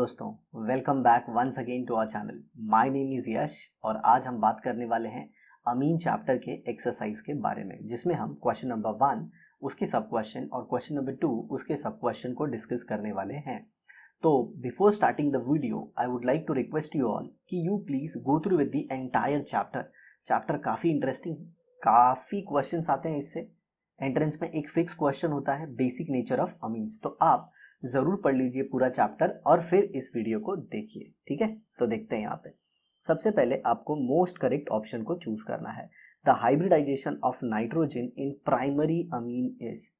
दोस्तों, welcome back once again to our channel. My name is Yash और आज हम बात करने वाले हैं अमीन चैप्टर के एक्सरसाइज के बारे में, जिसमें हम क्वेश्चन नंबर 1 उसके सब क्वेश्चन और क्वेश्चन नंबर 2 उसके सब क्वेश्चन को डिस्कस करने वाले हैं। तो before starting the video I would like to request you all कि you please go through with the entire chapter काफ़ी इंटरेस्टिंग है, काफ़ी क्वेश्चन आते हैं इससे। एंट्रेंस में एक फिक्स क्वेश्चन होता है, बेसिक नेचर ऑफ अमीन्स। तो आप जरूर पढ़ लीजिए पूरा चैप्टर और फिर इस वीडियो को देखिए, ठीक है। तो देखते हैं यहाँ पे सबसे पहले आपको मोस्ट करेक्ट ऑप्शन को चूज करना है। The hybridisation of nitrogen in primary amine is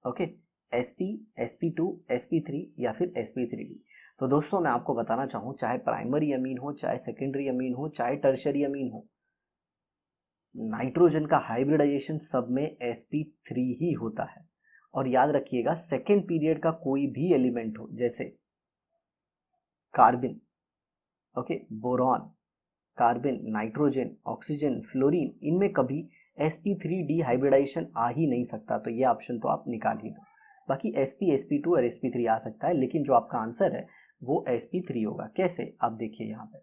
okay sp sp2 sp3 या फिर sp3d। तो दोस्तों मैं आपको बताना चाहूँ, चाहे प्राइमरी अमीन हो, चाहे सेकेंडरी अमीन हो, चाहे टर्शरी अमीन हो, नाइट्रोजन का हाइब्रिडाइजेशन सब में sp3 ही होता है। और याद रखिएगा, सेकेंड पीरियड का कोई भी एलिमेंट हो, जैसे carbon, okay, boron, carbon, nitrogen, oxygen, fluorine, इनमें कभी sp3d हाइब्रिडाइजेशन आ ही नहीं सकता। तो ये ऑप्शन तो आप निकाल ही दो। बाकी sp sp2 और sp3 आ सकता है, लेकिन जो आपका आंसर है वो sp3 होगा। कैसे, आप देखिए यहाँ पे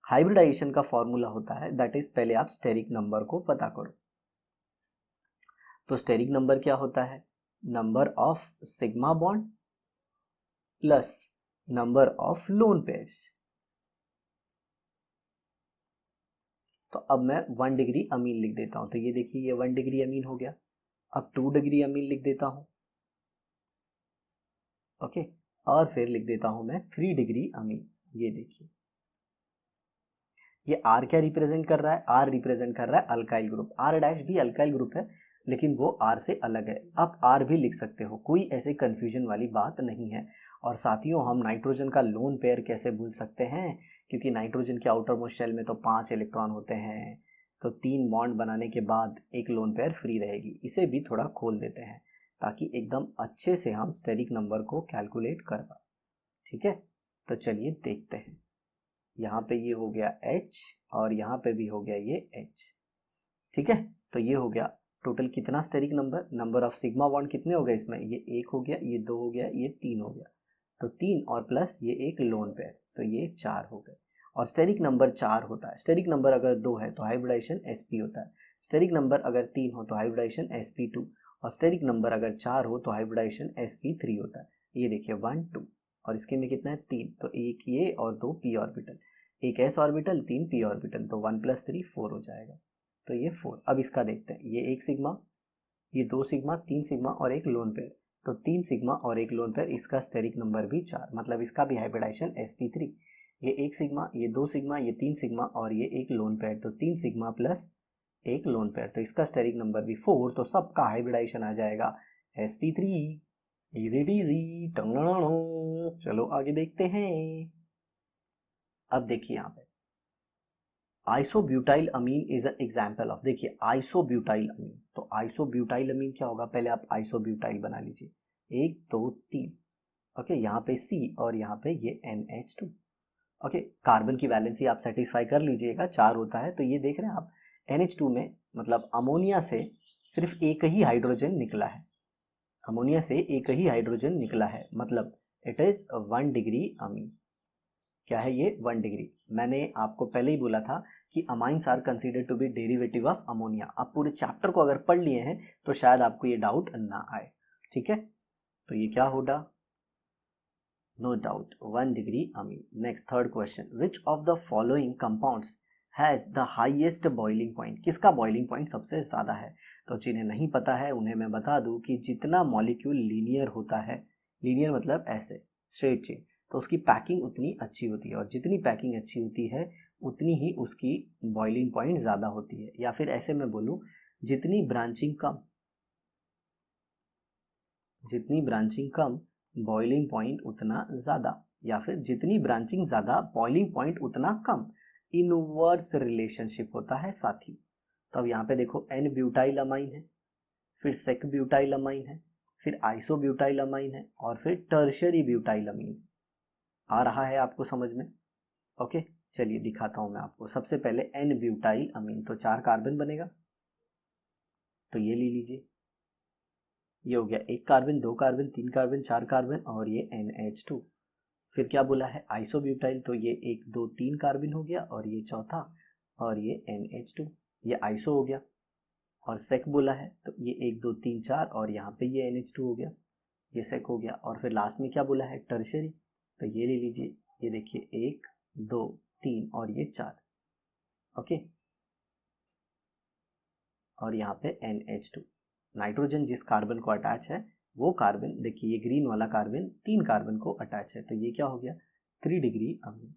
हाइब्रिडाइजेशन का फॉर्मूला होता है, दैट इज पहले आप स्टेरिक नंबर को पता करो। तो स्टेरिक नंबर क्या होता है? Number of sigma bond plus number of lone pairs. तो अब मैं 1 डिग्री अमीन लिख देता हूं। तो ये देखिए, ये 1 डिग्री अमीन हो गया। अब 2 डिग्री अमीन लिख देता हूं, ओके। और फिर लिख देता हूं मैं 3 डिग्री अमीन। ये देखिए, ये आर क्या रिप्रेजेंट कर रहा है? आर रिप्रेजेंट कर रहा है अल्काइल ग्रुप। आर डैश भी अल्काइल ग्रुप है, लेकिन वो आर से अलग है। आप आर भी लिख सकते हो, कोई ऐसे कंफ्यूजन वाली बात नहीं है। और साथियों, हम नाइट्रोजन का लोन पेयर कैसे भूल सकते हैं? क्योंकि नाइट्रोजन के आउटर मोस्ट शेल में तो 5 इलेक्ट्रॉन होते हैं, तो 3 बॉन्ड बनाने के बाद एक लोन पेयर फ्री रहेगी। इसे भी थोड़ा खोल देते हैं ताकि एकदम अच्छे से हम स्टेरिक नंबर को कैलकुलेट कर पाए, ठीक है। तो चलिए देखते हैं। यहाँ पे ये हो गया H और यहाँ पे भी हो गया ये H, ठीक है। तो ये हो गया टोटल कितना steric number, number of sigma bond कितने हो गए इसमें? ये 1 हो गया, ये 2 हो गया, ये 3 हो गया। तो 3 और प्लस ये एक लोन पेयर, तो ये 4 हो गए। और स्टेरिक नंबर 4 होता है। स्टेरिक नंबर अगर 2 है तो हाइब्रिडाइजेशन sp होता है। स्टेरिक नंबर अगर 3 हो तो हाइब्रिडाइजेशन sp2, और स्टेरिक नंबर अगर 4 हो तो हाइब्रिडाइजेशन sp3 होता है। ये देखिए 1 2, और इसके में कितना है? 3। तो एक ये और 2 p ऑर्बिटल, एक s ऑर्बिटल, 3 p ऑर्बिटल, तो 1 + 3 4 हो जाएगा। तो ये 4। अब इसका देखते हैं, ये 1 सिग्मा, ये 2 सिग्मा, 3 सिग्मा और एक लोन पेयर। तो 3 सिग्मा और एक लोन पेयर, इसका स्टेरिक नंबर भी 4, मतलब इसका भी हाइब्रिडाइजेशन sp3। ये 1 सिग्मा, ये 2 सिग्मा, ये 3 सिग्मा और ये एक लोन पेयर, तो 3 सिग्मा प्लस एक लोन पेयर, तो इसका स्टेरिक नंबर भी 4। तो सबका हाइब्रिडाइजेशन आ जाएगा sp3। इजी टीजी। चलो आगे देखते हैं। अब देखिए यहाँ पे isobutyl amine is a example of, देखिए आइसोब्यूटाइल अमीन। तो आइसोब्यूटाइल अमीन क्या होगा? पहले आप आइसोब्यूटाइल बना लीजिए, 1 2 3, ओके। यहाँ पे C और यहाँ पे ये NH2, ओके। कार्बन की वैलेंसी आप सेटिस्फाई कर लीजिएगा, 4 होता है। तो ये देख रहे हैं आप, NH2 में मतलब अमोनिया से सिर्फ एक ही हाइड्रोजन निकला है, अमोनिया से एक ही हाइड्रोजन निकला है, मतलब इट इज 1 डिग्री अमीन। क्या है ये? 1 डिग्री। मैंने आपको पहले ही बोला था कि amines are considered to be derivative of ammonia. आप पूरे चैप्टर को अगर पढ़ लिए हैं तो शायद आपको ये डाउट ना आए, ठीक है। तो ये क्या होगा? No doubt 1 degree amine. Next third question, which of the following compounds has the highest boiling point? किसका बॉइलिंग पॉइंट सबसे ज्यादा है? तो जिन्हें नहीं पता है उन्हें मैं बता दूं कि जितना मॉलिक्यूल लीनियर होता है, लीनियर मतलब ऐसे स्ट्रेट चेन, तो उसकी पैकिंग उतनी अच्छी होती है, और जितनी पैकिंग अच्छी होती है उतनी ही उसकी बॉइलिंग पॉइंट ज़्यादा होती है। या फिर ऐसे मैं बोलूँ, जितनी ब्रांचिंग कम, जितनी ब्रांचिंग कम बॉइलिंग पॉइंट उतना ज़्यादा, या फिर जितनी ब्रांचिंग ज़्यादा बॉइलिंग पॉइंट उतना कम। इनवर्स रिलेशनशिप होता है साथी। तो अब यहाँ पे देखो, एन ब्यूटाइल अमाइन है, फिर सेक ब्यूटाइल अमाइन है, फिर आइसोब्यूटाइल अमाइन है, और फिर टर्शियरी ब्यूटाइल अमीन। आ रहा है आपको समझ में? ओके, चलिए दिखाता हूं मैं आपको। सबसे पहले एन ब्यूटाइल अमीन, तो 4 कार्बन बनेगा, तो ये ले लीजिए। ये हो गया 1 कार्बन, 2 कार्बन, 3 कार्बन, 4 कार्बन, और ये NH2। फिर क्या बोला है आइसोब्यूटाइल, तो ये 1 2 3 कार्बन हो गया और ये चौथा और ये NH2, ये आइसो हो गया। और सेक बोला है तो ये 1 2 3 4 और यहाँ पे ये NH2 हो गया, ये सेक हो गया। और फिर लास्ट में क्या बोला है टर्शरी, तो ये ले लीजिए, ये देखिए 1 2 3 और ये 4, ओके। और यहाँ पे NH2, नाइट्रोजन जिस कार्बन को अटैच है वो कार्बन, देखिए ये ग्रीन वाला कार्बन 3 कार्बन को अटैच है, तो ये क्या हो गया 3 डिग्री अमीन।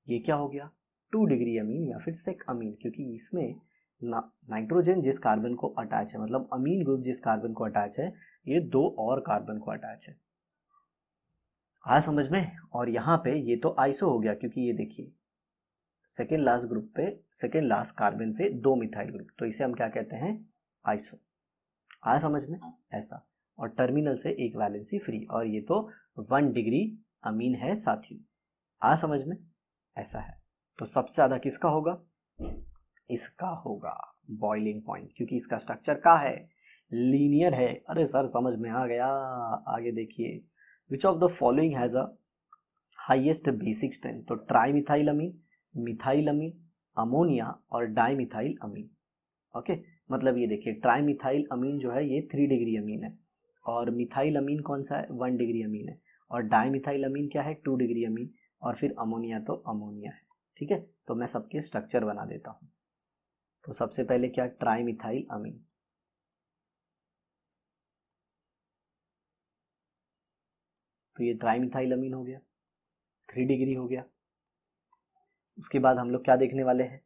ये क्या हो गया 2 डिग्री अमीन या फिर सेक अमीन, क्योंकि इसमें नाइट्रोजन जिस कार्बन को अटैच है, मतलब अमीन ग्रुप जिस कार्बन को अटैच है, ये 2 और कार्बन को अटैच है। आया समझ में। और यहाँ पे ये तो आइसो हो गया, क्योंकि ये देखिए सेकेंड लास्ट ग्रुप पे, सेकेंड लास्ट कार्बन पे 2 मिथाइल ग्रुप, तो इसे हम क्या कहते हैं आइसो। आया समझ में ऐसा। और टर्मिनल से एक वैलेंसी फ्री, और ये तो 1 डिग्री अमीन है साथियों। आया समझ में ऐसा है। तो सबसे ज़्यादा किसका होगा, इसका होगा बॉइलिंग पॉइंट, क्योंकि इसका स्ट्रक्चर क्या है लीनियर है। अरे सर समझ में आ गया। आगे देखिए, विच of the following has a highest basic strength, तो ट्राई मिथाइल अमीन, मिथाइल अमीन, अमोनिया और डाई मिथाइल अमीन, ओके। मतलब ये देखिए ट्राई मिथाइल अमीन जो है ये 3 डिग्री अमीन है, और मिथाइल अमीन कौन सा है 1 डिग्री अमीन है, और डाई मिथाइल अमीन क्या है 2 डिग्री अमीन, और फिर अमोनिया तो अमोनिया है, ठीक है। तो मैं सबके स्ट्रक्चर बना देता हूँ। तो सबसे पहले क्या ट्राई मिथाइल अमीन, तो ये ट्राई मिथाइल अमीन हो गया, 3 डिग्री हो गया। उसके बाद हम लोग क्या देखने वाले हैं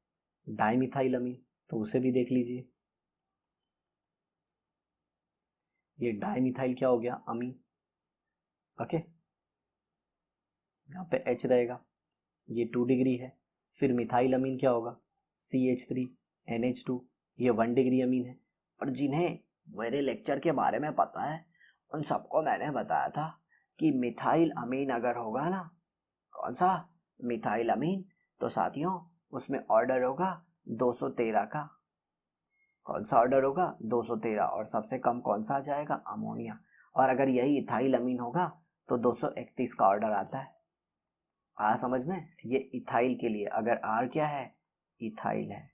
डाई मिथाइल अमीन, तो उसे भी देख लीजिए। ये डाई मिथाइल क्या हो गया अमीन, ओके। यहाँ पे H रहेगा, ये 2 डिग्री है। फिर मिथाइल अमीन क्या होगा CH3 NH2, ये 1 डिग्री अमीन है। और जिन्हें मेरे लेक्चर के बारे में पता है उन सबको मैंने बताया था कि मिथाइल अमीन अगर होगा ना, कौन सा मिथाइल अमीन, तो साथियों उसमें ऑर्डर होगा 213 का। कौन सा ऑर्डर होगा 213, और सबसे कम कौन सा आ जाएगा अमोनिया। और अगर यही इथाइल अमीन होगा तो 231 का ऑर्डर आता है। आ समझ में। ये इथाइल के लिए, अगर R क्या है इथाइल है,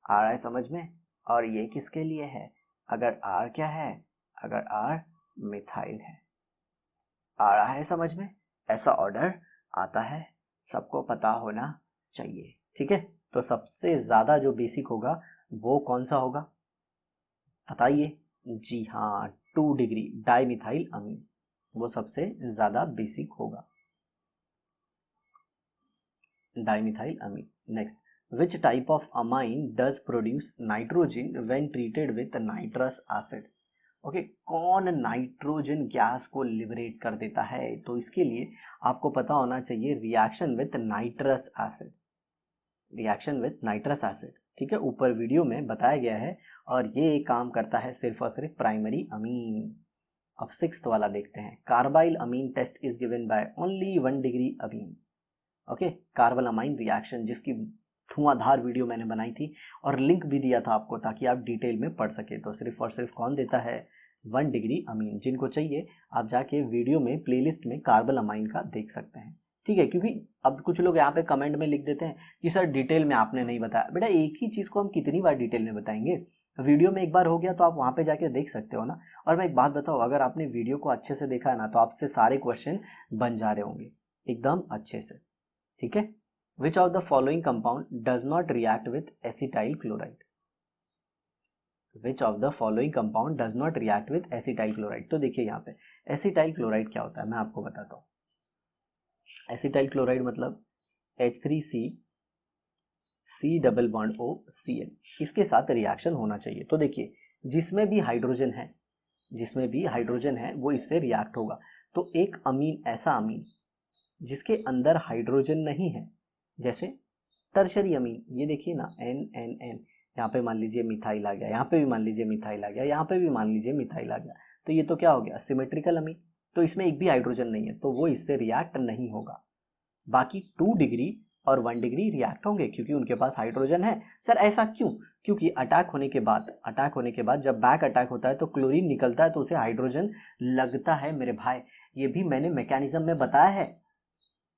R है समझ में। और ये किसके लिए है, अगर R क्या है, अगर R मिथाइल है, आ रहा है समझ में। ऐसा ऑर्डर आता है, सबको पता होना चाहिए, ठीक है। तो सबसे ज़्यादा जो बेसिक होगा वो कौन सा होगा बताइए। जी हाँ 2 डिग्री डाई मिथाइल अमीन, वो सबसे ज़्यादा बेसिक होगा dimethyl amine. Next, which type of amine does produce nitrogen when treated with nitrous acid? Okay कौन नाइट्रोजन गैस को लिबरेट कर देता है, तो इसके लिए आपको पता होना चाहिए reaction with nitrous acid, reaction with nitrous acid, ठीक है। ऊपर वीडियो में बताया गया है, और ये काम करता है सिर्फ और सिर्फ प्राइमरी अमीन। अब 6th वाला देखते हैं, carbyl amine test is given by only 1 degree amine, okay. Carbon amine reaction जिसकी धुआंधार वीडियो मैंने बनाई थी और लिंक भी दिया था आपको ताकि आप डिटेल में पढ़ सके। तो सिर्फ और सिर्फ कौन देता है 1 डिग्री अमीन। जिनको चाहिए आप जाके वीडियो में प्लेलिस्ट में कार्बन अमाइन का देख सकते हैं, ठीक है। क्योंकि अब कुछ लोग यहाँ पे कमेंट में लिख देते हैं कि सर डिटेल में आपने नहीं बताया। बेटा एक ही चीज़ को हम कितनी बार डिटेल में बताएंगे, वीडियो में एक बार हो गया तो आप वहाँ पे जाके देख सकते हो ना। और मैं एक बात बताऊँ, अगर आपने वीडियो को अच्छे से देखा है ना तो आपसे सारे क्वेश्चन बन जा रहे होंगे एकदम अच्छे से, ठीक है। विच of the following compound does not react with acetyl chloride, which of the following compound does not react with acetyl chloride. तो देखिए यहाँ पे एसिटाइल क्लोराइड क्या होता है मैं आपको बताता हूँ। एसिटाइल क्लोराइड मतलब H3C C double bond OCl, इसके साथ रिएक्शन होना चाहिए। तो देखिए जिसमें भी हाइड्रोजन है, जिसमें भी हाइड्रोजन है वो इससे रिएक्ट होगा। तो एक अमीन, ऐसा अमीन जिसके अंदर हाइड्रोजन नहीं है, जैसे टर्शरी अमीन, ये देखिए ना NNN, यहाँ पे मान लीजिए मिथाइल आ गया, यहाँ पे भी मान लीजिए मिथाइल आ गया, यहाँ पे भी मान लीजिए मिथाइल आ गया, तो ये तो क्या हो गया सिमेट्रिकल अमीन। तो इसमें एक भी हाइड्रोजन नहीं है तो वो इससे रिएक्ट नहीं होगा। बाकी 2 डिग्री और 1 डिग्री रिएक्ट होंगे क्योंकि उनके पास हाइड्रोजन है। सर ऐसा क्यों? क्योंकि अटैक होने के बाद जब बैक अटैक होता है तो क्लोरीन निकलता है तो उसे हाइड्रोजन लगता है मेरे भाई। ये भी मैंने मैकेनिज्म में बताया है।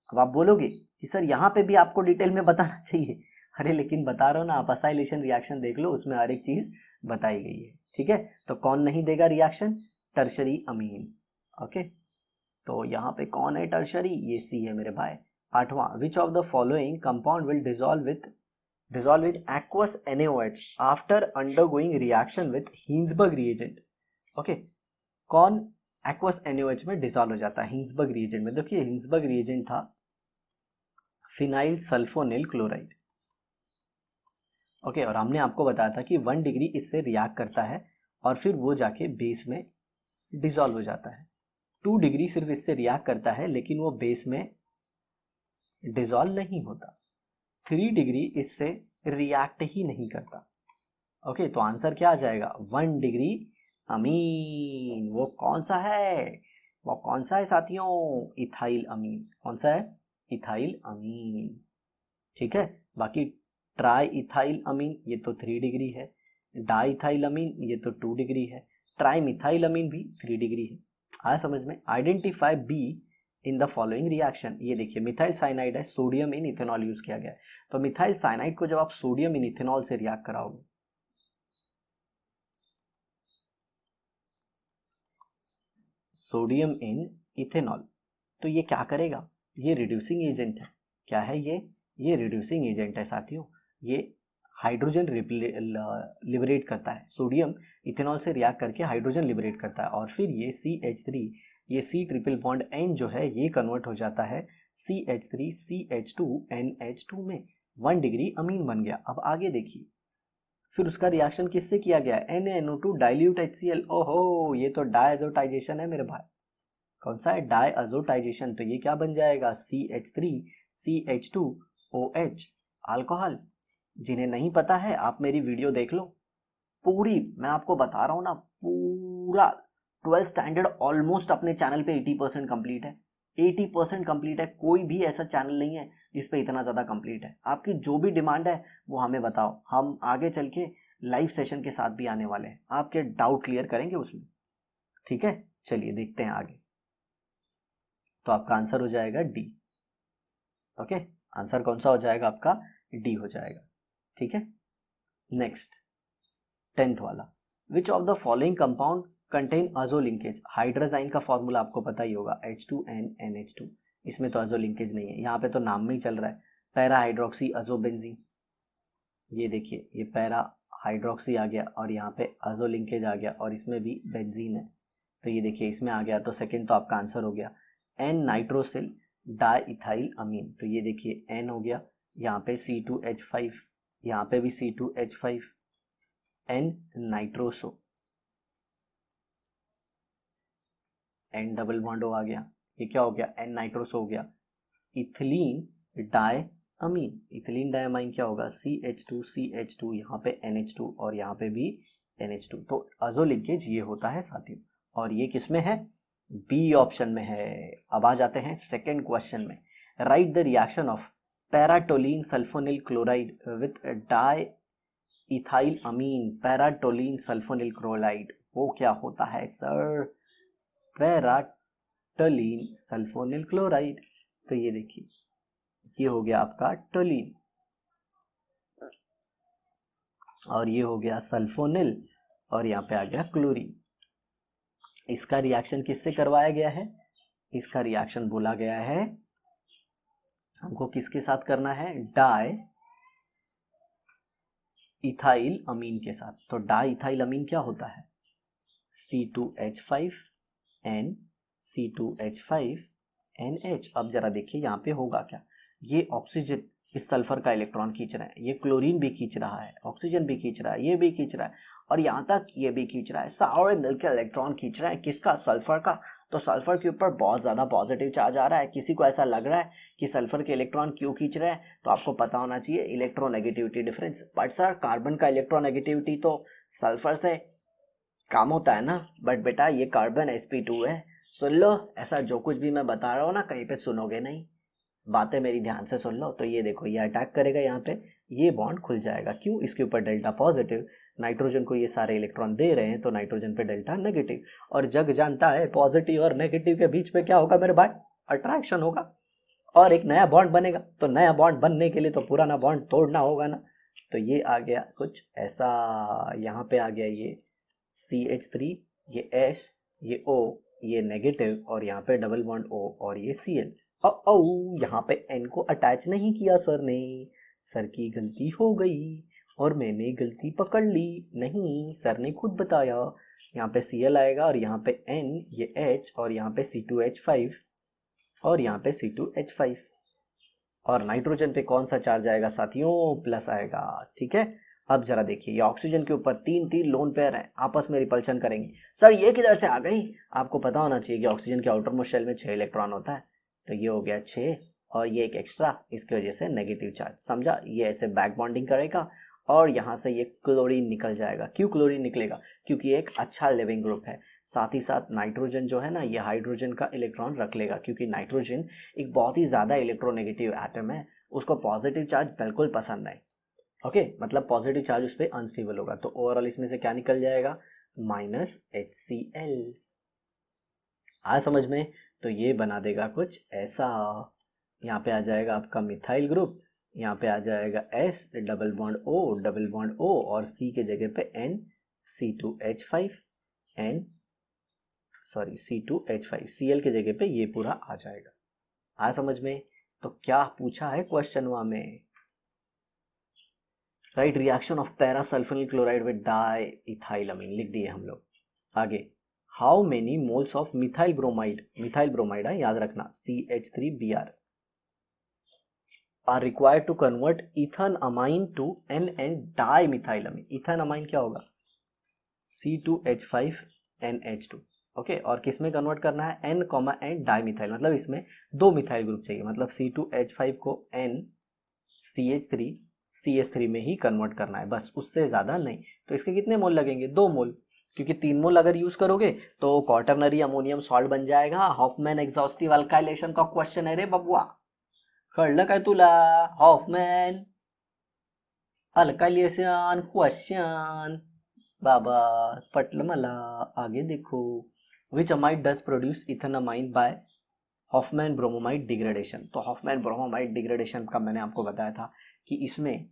अब आप बोलोगे कि सर यहाँ पे भी आपको डिटेल में बताना चाहिए। अरे लेकिन बता रहा हूँ ना, आप असाइलेशन रिएक्शन देख लो, उसमें हर एक चीज़ बताई गई है। ठीक है, तो कौन नहीं देगा रिएक्शन? टर्शरी अमीन। ओके, तो यहाँ पे कौन है टर्शरी? ये सी है मेरे भाई। 8वां, which of the following compound will dissolve with aqueous NaOH after undergoing reaction with Hinsberg reagent. Okay, कौन aqueous NaOH में डिजॉल्व हो जाता है हिंसबर्ग रिएजेंट में? देखिए हिंसबर्ग रिएजेंट था फिनाइल सल्फोनिल क्लोराइड। ओके, और हमने आपको बताया था कि 1 डिग्री इससे रिएक्ट करता है और फिर वो जाके बेस में डिजॉल्व हो जाता है। 2 डिग्री सिर्फ इससे रिएक्ट करता है लेकिन वो बेस में डिजॉल्व नहीं होता। 3 डिग्री इससे रिएक्ट ही नहीं करता। ओके, तो आंसर क्या आ जाएगा? 1 डिग्री अमीन। वो कौन सा है? वो कौन सा है साथियों? इथाइल अमीन। कौन सा है? इथाइल अमीन। ठीक है, बाकी ट्राई इथाइल अमीन ये तो 3 डिग्री है, डाई इथाइल अमीन ये तो 2 डिग्री है, ट्राई मिथाइल अमीन भी 3 डिग्री है। आया समझ में? Identify be in the following reaction. ये देखिए मिथाइल साइनाइड है, सोडियम इन इथेनॉल यूज किया गया है। तो मिथाइल साइनाइड को जब आप सोडियम इन इथेनॉल से रिएक्ट कराओगे, सोडियम इन इथेनॉल, तो ये क्या करेगा? ये रिड्यूसिंग एजेंट है। क्या है ये रिड्यूसिंग एजेंट है साथियों। ये हाइड्रोजन लिबरेट करता है। सोडियम इथेनॉल से रिएक्ट करके हाइड्रोजन लिबरेट करता है और फिर ये CH3, ये C ट्रिपल बॉन्ड N जो है ये कन्वर्ट हो जाता है CH3 CH2 NH2 में। 1 डिग्री अमीन बन गया। अब आगे देखिए, फिर उसका रिएक्शन किससे किया गया? NaNO2 dilute HCl। ओहो, ये तो डायजोटाइजेशन है मेरे भाई। कौन सा है? डायजोटाइजेशन। तो ये क्या बन जाएगा? CH3 CH2OH alcohol. जिन्हें नहीं पता है आप मेरी वीडियो देख लो पूरी, मैं आपको बता रहा हूँ ना, पूरा 12th स्टैंडर्ड ऑलमोस्ट अपने चैनल पे 80% कंप्लीट है। 80% कंप्लीट है। कोई भी ऐसा चैनल नहीं है जिस पे इतना ज़्यादा कंप्लीट है। आपकी जो भी डिमांड है वो हमें बताओ, हम आगे चल के लाइव सेशन के साथ भी आने वाले हैं, आपके डाउट क्लियर करेंगे उसमें। ठीक है, चलिए देखते हैं आगे। तो आपका आंसर हो जाएगा डी। ओके, आंसर कौन सा हो जाएगा आपका? डी हो जाएगा। ठीक है, नेक्स्ट 10th वाला, विच of the following compound contain अजो लिंकेज। हाइड्रोजाइन का फॉर्मूला आपको पता ही होगा, H2NNH2। इसमें तो अजो लिंकेज नहीं है, यहाँ पे तो नाम में ही चल रहा है पैरा हाइड्रोक्सी अजो बेंजीन। ये देखिए ये पैरा हाइड्रोक्सी आ गया और यहाँ पे अजो लिंकेज आ गया और इसमें भी बेंजीन है। तो ये देखिए इसमें आ गया, तो सेकेंड तो आपका आंसर हो गया। N nitrosyl diethyl amine. तो ये देखिए N हो गया, यहाँ पे C2H5, यहाँ पे भी C2H5, N nitroso, N double bond आ गया। ये क्या हो गया? N नाइट्रोसो हो गया। Ethylene di amine, ethylene diamine क्या होगा? CH2 यहाँ पे NH2 और यहाँ पे भी NH2। तो अजो लिंकेज ये होता है साथियों, और ये किस में है? बी ऑप्शन में है। अब आ जाते हैं सेकेंड क्वेश्चन में। Write the reaction of paratoluene sulphonyl chloride with di ethyl amine. Paratoluene sulphonyl chloride वो क्या होता है सर? पैराटोलिन sulphonyl chloride. तो ये देखिए ये हो गया आपका टोलिन और ये हो गया सल्फोनिल और यहाँ पे आ गया क्लोरीन। इसका रिएक्शन किससे करवाया गया है? इसका रिएक्शन बोला गया है हमको किसके साथ करना है? डाई इथाइल अमीन के साथ। तो डाई इथाइल अमीन क्या होता है? C2H5N C2H5NH। अब जरा देखिए यहाँ पे होगा क्या? ये ऑक्सीजन इस सल्फर का इलेक्ट्रॉन खींच रहा है, ये क्लोरीन भी खींच रहा है, ऑक्सीजन भी खींच रहा है, ये भी खींच रहा है और यहाँ तक ये भी खींच रहा है। सारे मिलकर इलेक्ट्रॉन खींच रहे हैं किसका? सल्फर का। तो सल्फर के ऊपर बहुत ज़्यादा पॉजिटिव चार्ज आ रहा है। किसी को ऐसा लग रहा है कि सल्फर के इलेक्ट्रॉन क्यों खींच रहे हैं? तो आपको पता होना चाहिए electronegativity difference. But sir carbon का इलेक्ट्रोनेगेटिविटी तो सल्फर से काम होता है ना। बट बेटा ये कार्बन sp2 है। सुन लो, ऐसा जो कुछ भी मैं बता रहा हूँ ना कहीं पे सुनोगे नहीं। बातें मेरी ध्यान से सुन लो। तो ये देखो, ये अटैक करेगा यहाँ पे, ये बॉन्ड खुल जाएगा। क्यों? इसके ऊपर डेल्टा पॉजिटिव, नाइट्रोजन को ये सारे इलेक्ट्रॉन दे रहे हैं, तो नाइट्रोजन पे डेल्टा नेगेटिव। और जग जानता है पॉजिटिव और नेगेटिव के बीच में क्या होगा मेरे भाई? अट्रैक्शन होगा और एक नया बॉन्ड बनेगा। तो नया बॉन्ड बनने के लिए तो पुराना बॉन्ड तोड़ना होगा ना। तो ये आ गया कुछ ऐसा, यहाँ पे आ गया ये CH3, ये S, ये O, ये नेगेटिव, और यहाँ पे डबल बॉन्ड O और ये Cl। ओ यहाँ पे N को अटैच नहीं किया सर ने, सर की गलती हो गई और मैंने गलती पकड़ ली। नहीं, सर ने खुद बताया। यहाँ पे Cl आएगा और यहाँ पे N, ये H, और यहाँ पे C2H5 और यहाँ पे C2H5। और नाइट्रोजन पे कौन सा चार्ज आएगा साथियों? प्लस आएगा। ठीक है, अब जरा देखिए, ये ऑक्सीजन के ऊपर 3 लोन पेयर हैं, आपस में रिपल्शन करेंगे। सर ये किधर से आ गई? आपको पता होना चाहिए कि ऑक्सीजन के आउटर मोस्ट शेल में 6 इलेक्ट्रॉन होता है, तो ये हो गया 6 और ये एक एक्स्ट्रा, इसकी वजह से नेगेटिव चार्ज। समझा? ये ऐसे बैक बॉन्डिंग करेगा और यहाँ से ये क्लोरीन निकल जाएगा। क्यों क्लोरीन निकलेगा? क्योंकि एक अच्छा लिविंग ग्रुप है। साथ ही साथ नाइट्रोजन जो है ना, ये हाइड्रोजन का इलेक्ट्रॉन रख लेगा, क्योंकि नाइट्रोजन एक बहुत ही ज़्यादा इलेक्ट्रोनेगेटिव एटम है, उसको पॉजिटिव चार्ज बिल्कुल पसंद है। ओके, मतलब पॉजिटिव चार्ज उस पर अनस्टेबल होगा। तो ओवरऑल इसमें से क्या निकल जाएगा? -HCl। आ समझ में? तो ये बना देगा कुछ ऐसा। यहाँ पे आ जाएगा आपका मिथाइल ग्रुप, यहाँ पे आ जाएगा S, डबल बॉन्ड O और C के जगह पे N, C2H5, C2H5, Cl के जगह पे ये पूरा आ जाएगा। आ समझ में? तो क्या पूछा है क्वेश्चन में? Right, reaction of parasulphonyl chloride with di ethyl amine लिख दिए हम लोग। आगे, how many moles of methyl bromide है, याद रखना, CH3Br are required to convert ethanamine to NN dimethyl amine. Ethanamine क्या होगा? C2H5NH2। ओके, और किस में कन्वर्ट करना है? N, N डाइमिथाइल, मतलब इसमें 2 मिथाइल ग्रुप चाहिए, मतलब C2H5 को NCH3 में ही कन्वर्ट करना है, बस, उससे ज़्यादा नहीं। तो इसके कितने मोल लगेंगे? 2 मोल, क्योंकि 3 मोल अगर यूज़ करोगे तो क्वाटरनरी अमोनियम सॉल्ट बन जाएगा। हॉफमैन एग्जॉस्टिव अल्काइलेशन का क्वेश्चन है रे बबुआ, कळलं काय तुला? हॉफमैन अल्काइलेशन क्वेश्चन बाबा, पटलं मला। आगे देखो, which amide does produce ethanamine by Hofmann bromamide degradation. तो हॉफमैन ब्रोमोमाइड डिग्रेडेशन का मैंने आपको बताया था कि इसमें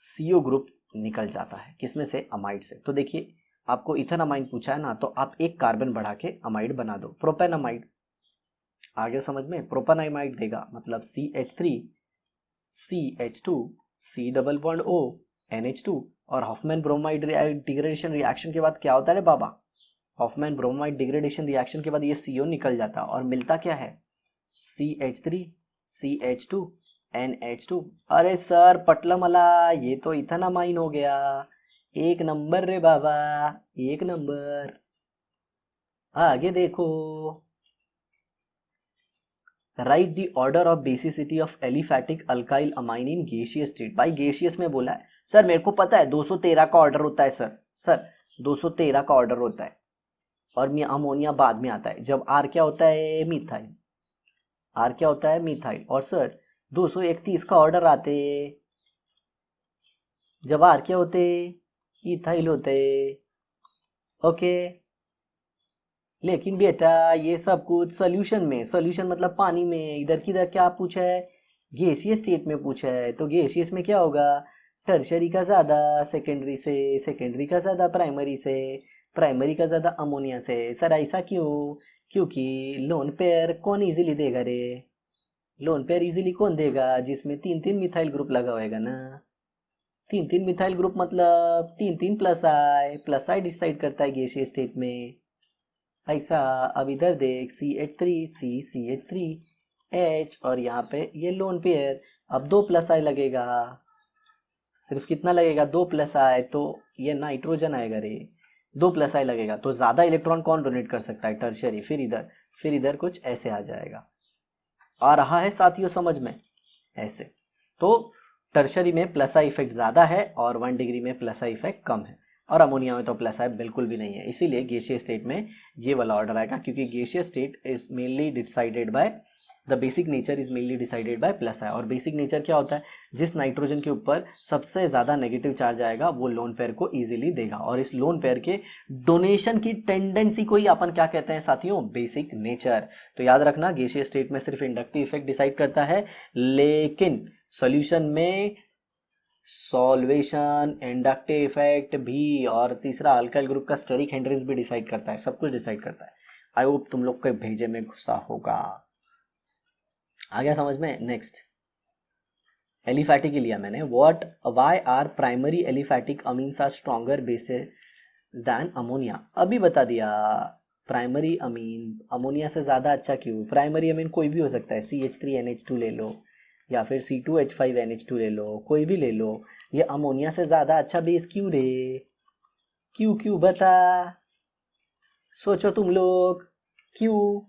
CO ग्रुप निकल जाता है, किसमें से? अमाइड से। तो देखिए, आपको इथेनामाइन पूछा है ना, तो आप एक कार्बन बढ़ा के अमाइड बना दो, प्रोपेनामाइड। आगे समझ में? प्रोपेनामाइड देगा, मतलब CH3 CH2 C double bond O NH2। और हॉफमैन ब्रोमाइड डिग्रेडेशन रिएक्शन के बाद क्या होता है रे बाबा? हॉफमैन ब्रोमाइड डिग्रेडेशन रिएक्शन के बाद ये CO निकल जाता और मिलता क्या है? CH3 CH2 NH2। अरे सर पटला मला, ये तो इथेनामाइन हो गया। 1 नंबर रे बाबा, 1 नंबर। आगे देखो, right the order of basicity of aliphatic alkyl amine in gaseous state. भाई गैसियस में बोला है सर, मेरे को पता है 213 का ऑर्डर होता है सर 213 का ऑर्डर होता है, और अमोनिया बाद में आता है। जब आर क्या होता है? मिथाइल। आर क्या होता है? मिथाइल। और सर 231 का ऑर्डर आते जब आर क्या होते? इथाइल होते। ओके, लेकिन बेटा ये सब कुछ सॉल्यूशन में, सॉल्यूशन मतलब पानी में। इधर किधर क्या पूछा है? गैसियस स्टेट में पूछा है। तो गैसियस में क्या होगा? टर्शरी का ज़्यादा सेकेंडरी से, सेकेंडरी का ज़्यादा प्राइमरी से, प्राइमरी का ज़्यादा अमोनिया से। सर ऐसा क्यों? क्योंकि लोन पेयर कौन इजीली देगा रे? लोन पेयर इजीली कौन देगा? जिसमें 3 मिथाइल ग्रुप लगा होएगा ना। 3 मिथाइल ग्रुप मतलब 3 प्लस आई डिसाइड करता है गैसियस स्टेट में। ऐसा, अब इधर देख, CH3CH3H, और यहाँ पे ये लोन पेयर। अब 2 प्लस आई लगेगा, सिर्फ कितना लगेगा? 2 प्लस आई, तो ये नाइट्रोजन आएगा रे। 2 प्लस आई लगेगा तो ज़्यादा इलेक्ट्रॉन कौन डोनेट कर सकता है? टर्शरी। फिर इधर कुछ ऐसे आ जाएगा। आ रहा है साथियों समझ में? ऐसे। तो टर्शरी में प्लस आई इफेक्ट ज़्यादा है और 1 डिग्री में प्लस आई इफेक्ट कम है, और अमोनिया में तो प्लस आई बिल्कुल भी नहीं है। इसीलिए गैसियस स्टेट में ये वाला ऑर्डर आएगा, क्योंकि gaseous state is mainly decided by the basic nature is mainly decided by plus I. और बेसिक नेचर क्या होता है, जिस नाइट्रोजन के ऊपर सबसे ज़्यादा नेगेटिव चार्ज आएगा वो लोन पेयर को इजीली देगा, और इस लोन पेयर के डोनेशन की टेंडेंसी को ही अपन क्या कहते हैं साथियों, बेसिक नेचर। तो याद रखना गैसियस स्टेट में सिर्फ इंडक्टिव इफेक्ट डिसाइड करता है, लेकिन सॉल्यूशन में सॉल्वेशन, इंडक्टिव इफेक्ट भी, और तीसरा अल्काइल ग्रुप का स्टेरिक हिंड्रेंस भी डिसाइड करता है, सब कुछ डिसाइड करता है। आई होप तुम लोग के भेजे में गुस्सा होगा। आ गया समझ में। नेक्स्ट एलिफैटिक ही लिया मैंने। What why are primary aliphatic amines are stronger bases than ammonia. अभी बता दिया, प्राइमरी अमीन अमोनिया से ज़्यादा अच्छा क्यों। प्राइमरी अमीन कोई भी हो सकता है, CH3NH2 ले लो या फिर C2H5NH2 ले लो, कोई भी ले लो। ये अमोनिया से ज़्यादा अच्छा बेस क्यों रे, क्यों क्यों बता, सोचो तुम लोग क्यों।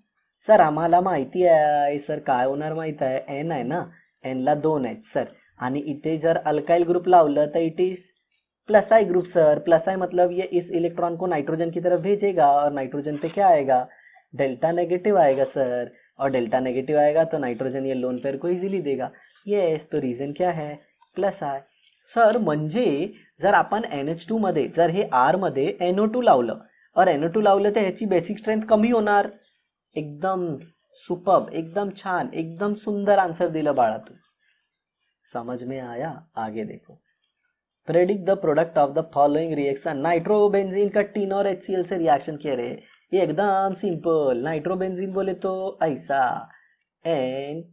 सर आम्हाला माहिती आहे सर, काय होणार माहीत आहे, एन आहे ना, एनला 2 आहेत सर, आणि इथे जर अल्काइल ग्रुप लावलं तर it is plus I group sir. Plus I मतलब ये इस इलेक्ट्रॉन को नाइट्रोजन की तरफ भेजेगा और नाइट्रोजन पे क्या आएगा, डेल्टा नेगेटिव आएगा सर, और डेल्टा नेगेटिव आएगा तो नाइट्रोजन ये लोन पेयर को इजीली देगा। येस, तो रीजन क्या है, प्लस आय। सर म्हणजे जर आपण NH2 मध्ये जर हे R मध्ये NO2 लावलं और NO2 लावलं तर ह्याची बेसिक स्ट्रेंथ कमी होणार। एकदम सुपर्ब, एकदम छान, एकदम सुंदर आंसर दिलं बाळा तू, समझ में आया। आगे देखो, predict the product of the following reaction. Nitrobenzene का टीन और HCl से रिएक्शन किया रहे, ये एकदम सिंपल। नाइट्रोबेंजीन बोले तो ऐसा NO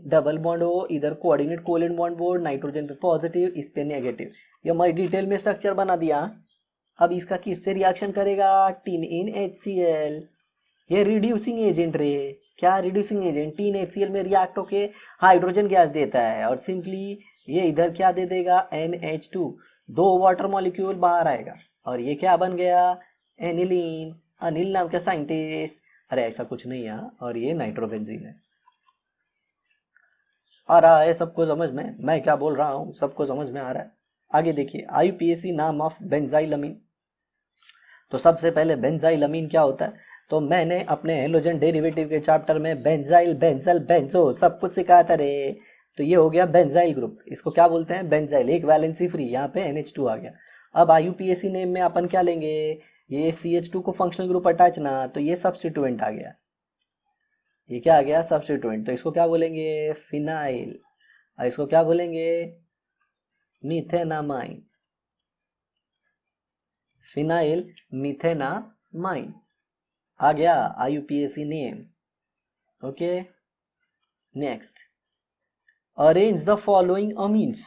डबल बॉन्ड हो, इधर coordinate covalent bond board, nitrogen पे पॉजिटिव, इस पे नेगेटिव। ये मैं डिटेल में स्ट्रक्चर बना दिया। अब इसका किससे रिएक्शन करेगा, टीन इन HCl। ये रिड्यूसिंग एजेंट रे, क्या रिड्यूसिंग एजेंट, टीन HCl में रिएक्ट होके हाइड्रोजन गैस देता है, और सिंपली ये इधर क्या दे देगा, NH2, 2 वाटर मॉलिक्यूल बाहर आएगा, और ये क्या बन गया, एनिलीन। अनिल नाम का साइंटिस्ट, अरे ऐसा कुछ नहीं है, और ये नाइट्रोबेंजीन है। आ रहा है सबको समझ में, मैं क्या बोल रहा हूँ सबको समझ में आ रहा है। आगे देखिए, IUPAC नाम ऑफ बेंजाइलमीन। तो सबसे पहले बेंजाइलमीन क्या होता है, तो मैंने अपने हेलोजन डेरिवेटिव के चैप्टर में बेंजाइल, बेंजल, बेंजो सब कुछ सिखाया था रे। तो ये हो गया बेंजाइल ग्रुप, इसको क्या बोलते हैं, बेंजाइल, एक वैलेंसी फ्री, यहाँ पे NH2 आ गया। अब IUPAC नेम में अपन क्या लेंगे, ये CH2 को फंक्शनल ग्रुप अटैच ना, तो ये सब्स्टिट्यूएंट आ गया, ये क्या आ गया, सब्स्टिट्यूएंट। तो इसको क्या बोलेंगे, फिनाइल, और इसको क्या बोलेंगे, मीथेनामाइन, फिनाइल मीथेनामाइन आ गया IUPAC name. Okay, next, arrange the following amines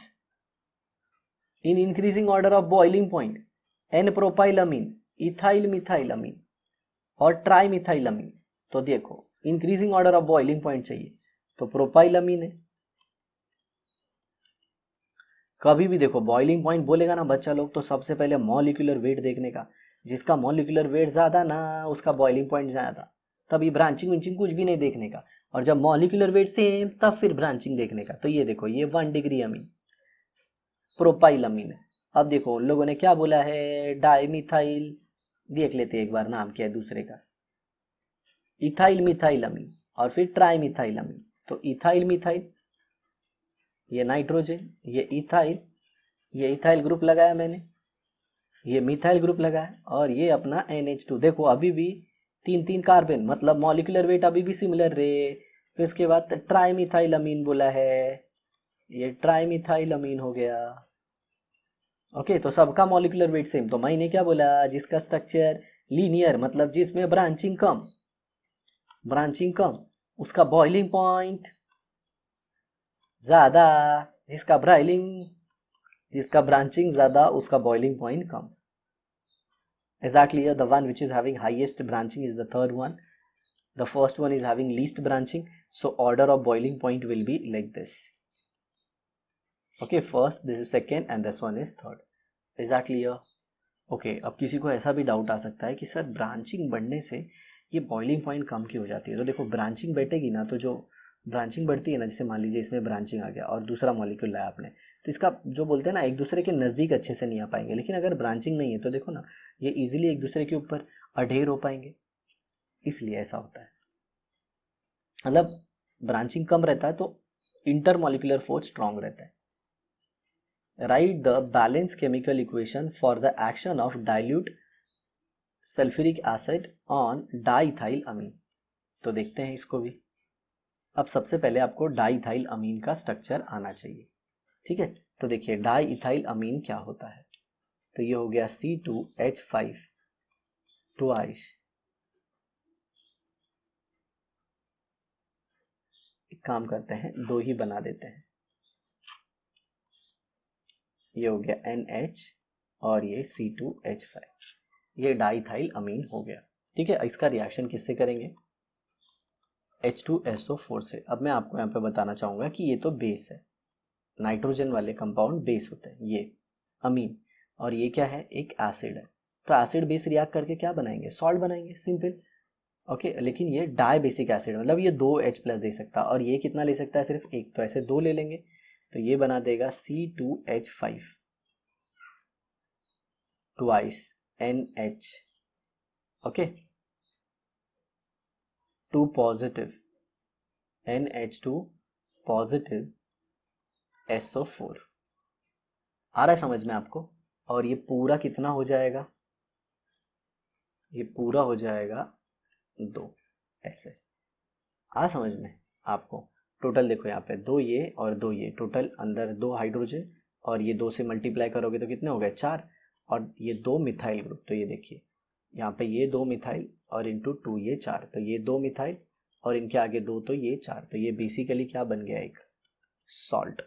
in increasing order of boiling point, N propylamine, ethyl methylamine और ट्राइमिथाइलमीन। तो देखो increasing order of boiling point चाहिए तो प्रोपाइलमीन है। कभी भी देखो बॉइलिंग पॉइंट बोलेगा ना बच्चा लोग, तो सबसे पहले मॉलिक्यूलर वेट देखने का, जिसका मॉलिक्यूलर वेट ज़्यादा ना उसका बॉइलिंग पॉइंट ज़्यादा, तभी ब्रांचिंग विंचिंग कुछ भी नहीं देखने का, और जब मॉलिक्यूलर वेट सेम तब फिर ब्रांचिंग देखने का। तो ये देखो, ये 1 डिग्री अमीन प्रोपाइलमीन है। अब देखो उन लोगों ने क्या बोला है, डाईमिथाइल, देख लेते हैं एक बार नाम क्या है दूसरे का, इथाइल मिथाइलमीन और फिर ट्राइमिथाइलमीन। तो इथाइल मिथाइल, ये नाइट्रोजन, ये इथाइल ग्रुप लगाया मैंने, ये मिथाइल ग्रुप लगाया, और ये अपना NH2। देखो अभी भी 3 कार्बन, मतलब मॉलिक्यूलर वेट अभी भी सिमिलर रहे। फिर इसके बाद ट्राइमिथाइलमीन बोला है, ये ट्राइमिथाइलमीन हो गया। ओके, तो सबका मॉलिक्यूलर वेट सेम। तो मैंने क्या बोला, जिसका स्ट्रक्चर लीनियर, मतलब जिसमें ब्रांचिंग कम, उसका बॉइलिंग पॉइंट ज़्यादा, जिसका ब्रांचिंग ज़्यादा उसका boiling point come. Exactly, the one which is having highest branching is the third one. The first one is having least branching. So order of boiling point will be like this. Okay, first, this is second, and this one is third. Exactly. Okay, अब किसी को ऐसा भी doubt आ सकता है कि sir branching बढ़ने से ये बॉइलिंग पॉइंट कम क्यों हो जाती है। तो देखो ब्रांचिंग बैठेगी ना, तो जो ब्रांचिंग बढ़ती है ना, जैसे मान लीजिए इसमें ब्रांचिंग आ गया और दूसरा मॉलिक्यूल लाया आपने, तो इसका जो बोलते हैं ना, एक दूसरे के नज़दीक अच्छे से नहीं आ पाएंगे। लेकिन अगर ब्रांचिंग नहीं है तो देखो ना, ये ईजिली एक दूसरे के ऊपर अढेर हो पाएंगे, इसलिए ऐसा होता है। मतलब ब्रांचिंग कम रहता है तो इंटरमॉलिक्यूलर फोर्स स्ट्रॉन्ग रहता है। Write the balance chemical equation for the action of dilute sulphuric acid on diethyl amine. तो देखते हैं इसको भी। अब सबसे पहले आपको डाइथाइल अमीन का स्ट्रक्चर आना चाहिए, ठीक है। तो देखिए डाइथाइल अमीन क्या होता है, तो ये हो गया C2H5 ट्वाइस, एक काम करते हैं दो ही बना देते हैं, ये हो गया NH और ये C2H5, ये डाइथाइल अमीन हो गया, ठीक है। इसका रिएक्शन किससे करेंगे, H2SO4 से। अब मैं आपको यहाँ पे बताना चाहूँगा कि ये तो बेस है, नाइट्रोजन वाले कंपाउंड बेस होते हैं, ये अमीन, और ये क्या है, एक एसिड है। तो एसिड बेस रिएक्ट करके क्या बनाएंगे, सॉल्ट बनाएंगे, सिंपल, ओके। लेकिन ये डाई बेसिक एसिड, मतलब ये 2H+ दे सकता है, और ये कितना ले सकता है, सिर्फ एक, तो ऐसे दो ले लेंगे, तो ये बना देगा C2H5 twice NH, okay, 2 positive NH2 positive SO4। आ रहा है समझ में आपको। और ये पूरा कितना हो जाएगा, ये पूरा हो जाएगा 2, ऐसे आ समझ में आपको। टोटल देखो यहाँ पे 2 ये और 2 ये, टोटल अंदर 2 हाइड्रोजन, और ये 2 से मल्टीप्लाई करोगे तो कितने हो गए, 4, और ये 2 मिथाइल ग्रुप। तो ये देखिए यहाँ पे ये 2 मिथाइल और इंटू 2 ये 4, तो ये 2 मिथाइल और इनके आगे 2 तो ये 4, तो ये बेसिकली क्या बन गया, एक सॉल्ट,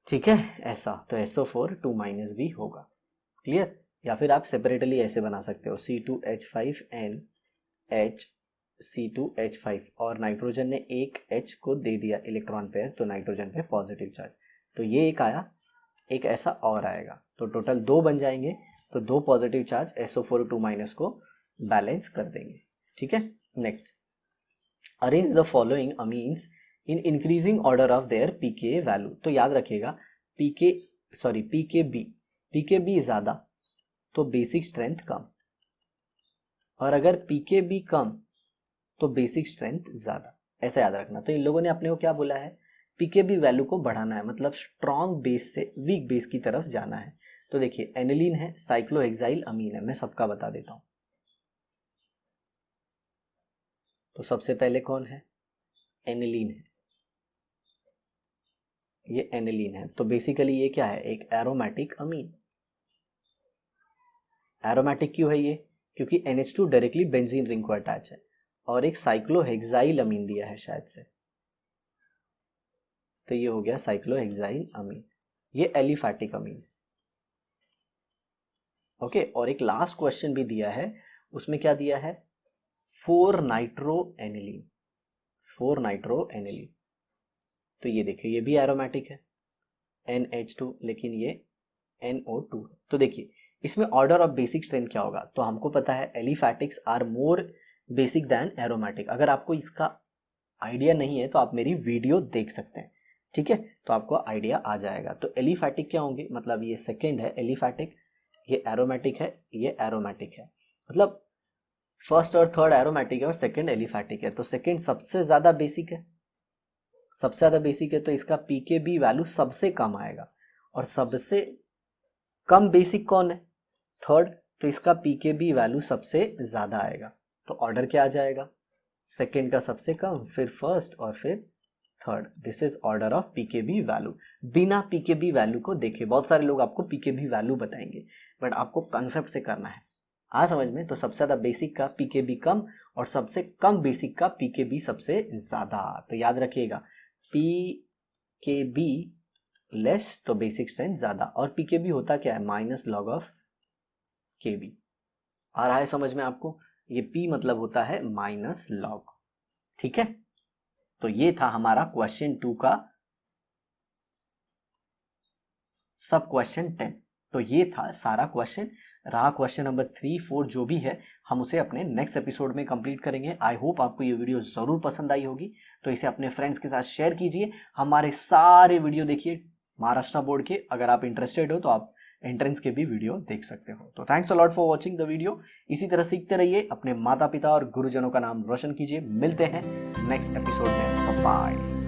ठीक है ऐसा। तो SO4 2- भी होगा, क्लियर। या फिर आप सेपरेटली ऐसे बना सकते हो, C2H5NH C2H5, और नाइट्रोजन ने एक H को दे दिया इलेक्ट्रॉन पेयर, तो नाइट्रोजन पे पॉजिटिव चार्ज, तो ये एक आया, एक ऐसा और आएगा, तो टोटल 2 बन जाएंगे, तो 2 पॉजिटिव चार्ज SO4 2- को बैलेंस कर देंगे, ठीक है। Next, arrange the following amines in increasing order of their pK value. तो याद रखिएगा पीकेबी ज़्यादा तो बेसिक स्ट्रेंथ कम, और अगर पीकेबी कम तो बेसिक स्ट्रेंथ ज़्यादा, ऐसा याद रखना। तो इन लोगों ने अपने को क्या बोला है, पीकेबी वैल्यू को बढ़ाना है, मतलब स्ट्रॉन्ग बेस से वीक बेस की तरफ जाना है। तो देखिए एनिलीन है, साइक्लोहेक्साइल अमीन है, मैं सबका बता देता हूँ। तो सबसे पहले कौन है, एनिलीन है, ये एनिलीन है। तो बेसिकली ये क्या है, एक एरोमेटिक अमीन। एरोमेटिक क्यों है ये, क्योंकि NH2 डायरेक्टली बेंजीन रिंग को अटैच है, और एक साइक्लोहेक्साइल अमीन दिया है शायद से, तो ये हो गया साइक्लोहेक्साइल अमीन, ये एलिफैटिक अमीन, ओके। और एक लास्ट क्वेश्चन भी दिया है, उसमें क्या दिया है, 4 नाइट्रो एनिलीन। तो ये देखिए ये भी एरोमेटिक है, NH2, लेकिन ये NO2 है। तो देखिए इसमें ऑर्डर ऑफ बेसिक स्ट्रेंथ क्या होगा, तो हमको पता है aliphatics are more basic than aromatic. अगर आपको इसका आइडिया नहीं है तो आप मेरी वीडियो देख सकते हैं, ठीक है, तो आपको आइडिया आ जाएगा। तो एलिफैटिक क्या होंगे, मतलब ये सेकेंड है एलिफैटिक, ये एरोमेटिक है, ये एरोमेटिक है, मतलब फर्स्ट और थर्ड एरोमेटिक है और सेकेंड एलिफैटिक है। तो सेकेंड सबसे ज़्यादा बेसिक है, सबसे ज़्यादा बेसिक है, तो इसका पीकेबी वैल्यू सबसे कम आएगा, और सबसे कम बेसिक कौन है, थर्ड, तो इसका पीकेबी वैल्यू सबसे ज़्यादा आएगा। तो ऑर्डर क्या आ जाएगा, सेकेंड का सबसे कम, फिर फर्स्ट और फिर third. This is order of pKb value. बिना पीकेबी वैल्यू को देखे बहुत सारे लोग आपको पीकेबी वैल्यू बताएंगे, बट आपको कंसेप्ट से करना है, आ समझ में। तो सबसे ज़्यादा बेसिक का पीकेबी कम, और सबसे कम बेसिक का पीकेबी सबसे ज़्यादा। तो याद रखिएगा पीकेबी लेस तो बेसिक स्ट्रेंथ ज़्यादा, और पीकेबी होता क्या है, माइनस लॉग ऑफ केबी। आ रहा है समझ में आपको, ये P मतलब होता है माइनस लॉग, ठीक है। तो ये था हमारा क्वेश्चन 2 का सब क्वेश्चन 10। तो ये था सारा क्वेश्चन, रहा क्वेश्चन नंबर 3, 4 जो भी है हम उसे अपने नेक्स्ट एपिसोड में कंप्लीट करेंगे। आई होप आपको ये वीडियो ज़रूर पसंद आई होगी, तो इसे अपने फ्रेंड्स के साथ शेयर कीजिए। हमारे सारे वीडियो देखिए महाराष्ट्र बोर्ड के, अगर आप इंटरेस्टेड हो तो आप एंट्रेंस के भी वीडियो देख सकते हो। तो thanks a lot for watching the video. इसी तरह सीखते रहिए, अपने माता पिता और गुरुजनों का नाम रोशन कीजिए। मिलते हैं नेक्स्ट एपिसोड में। बाय।